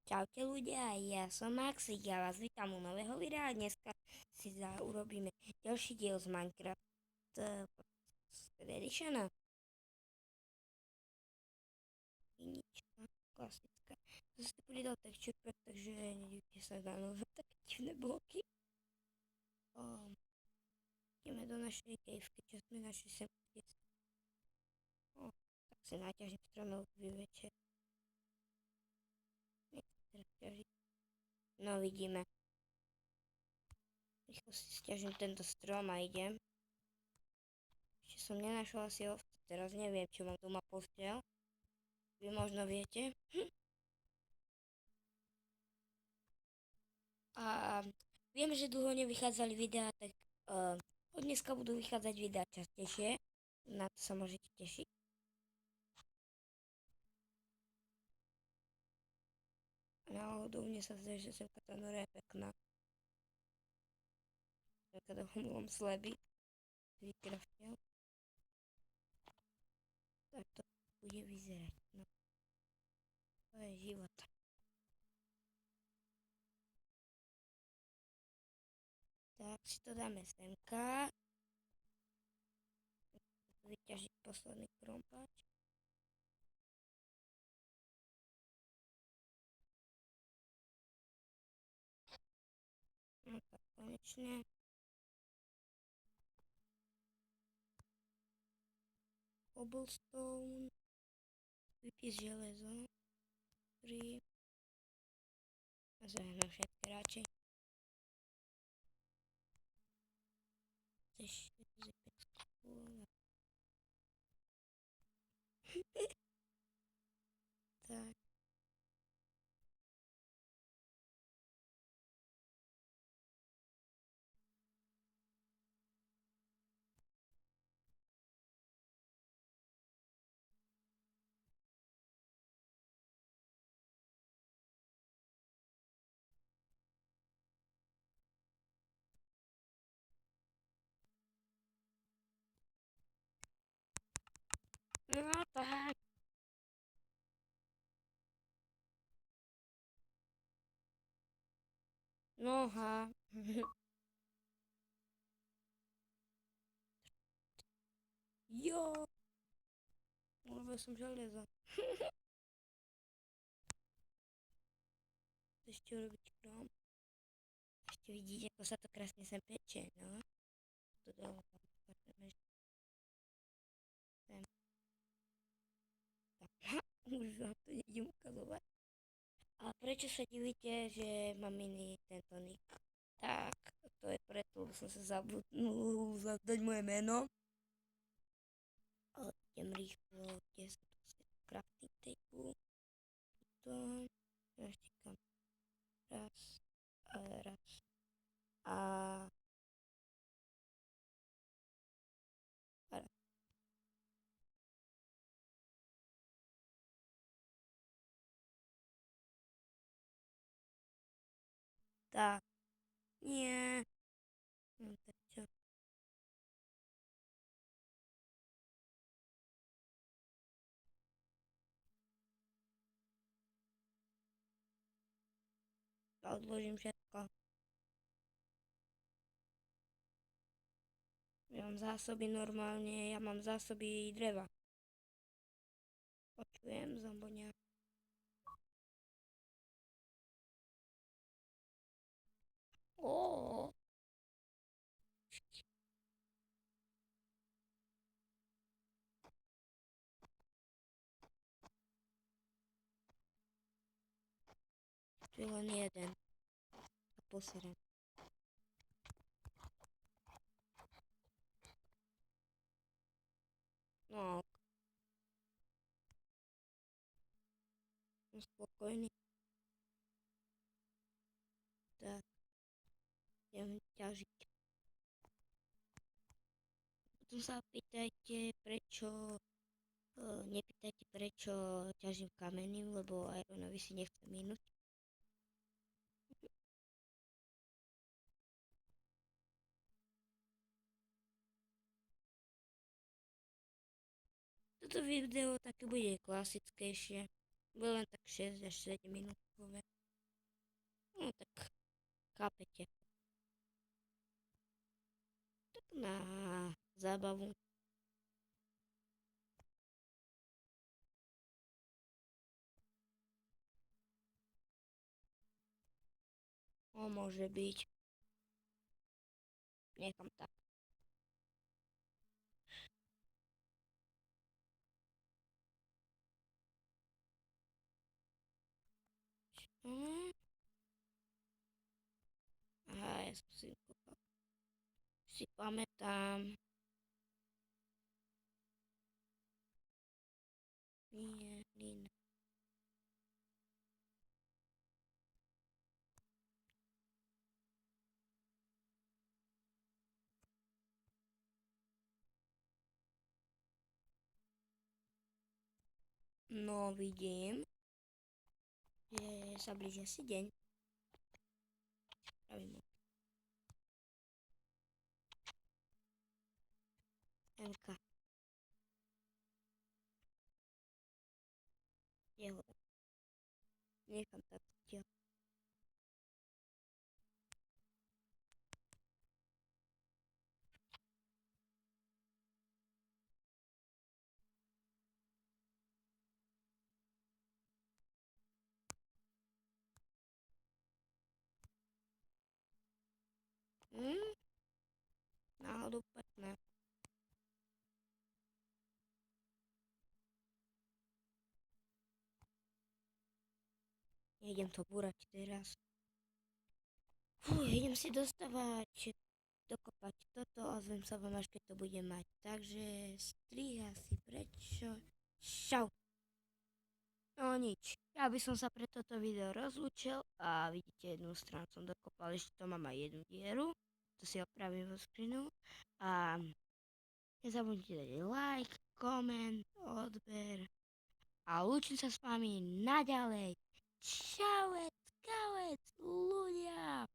Čaute ľudia, ja som Maxi, ja vás vítam u nového videa a dneska si urobíme ďalší diel z Minecraft Editiona. Vinička, klasická. Zase to bude dal texture pack, takže nedivte sa na nové také divné bloky. Ideme do našej caveky, čo sme našli sem v detstve. Tak si naťažím stromov večer. No vidíme. Rýchlo si stiažím tento strom a idem. Ešte som nenašla asi ovce, teraz neviem, či mám doma posteľ. Vy možno viete. A viem, že dlho nevychádzali videá, tak od dneska budú vychádzať videá častejšie. Na to sa môžete tešiť. Náhodou mne sa zdá, že semka tá nora je pekná. Semka do humlom sleby. Vykraftil. Tak to bude vyzerať. No. To je život. Tak si to dáme semka. Vyťažiť posledný krompáč. No tak konečne. Cobblestone. Vypís železo. 3. A zahrám všetky radšej. Chceš vypít skôr. Tak. No tak. Noha. Jo. Urobil som železo. Ešte urobiť krom. Ešte vidíte, ako sa to krásne sem peče, no. To dalo tam. Sem. Tak. Už vám to nejdem ukazovať. A prečo sa divíte, že mám iný tento nick? Tak, to je preto, lebo som sa zabudnul zadať moje meno. Idem rýchlo, kde sa to si crafting table. Tuto. Ešte kam. Raz. A tak. Nie. Tak čo? Ja odložím všetko. Ja mám zásoby normálne, ja mám zásoby dreva. Počujem zambonia. Ó. Tu je len jeden. A poserem. No. Som spokojný. Tak. Idem ťažiť. Potom sa pýtajte, prečo nepýtajte, prečo ťažím kamením, lebo ironovi si nechcem minúť. Toto video také bude klasickejšie. Bude len tak 6 až 7 minútkové. No tak chápete. Tak na zábavu. No, môže byť. Nechám tak. Hm. A ja som si pamätám. Nie, nie. No, vidím, že sa blíži asi deň. Pravím. Enka. Jeho. Nechám tak tiaľ. Hm? Náhodou pekné. Nejdem to búrať teraz. Idem si dostávať dokopať toto a ozvem sa vám až keď to budem mať. Takže striha si prečo. Čau. No nič. Ja by som sa pre toto video rozlúčil a vidíte jednu stranu som dokopal, ešte to mám aj jednu dieru. To si opravím vo skrinu. A nezabudnite dať like, koment, odber. A lúčim sa s vami naďalej. Čauec, kauec, ľudia.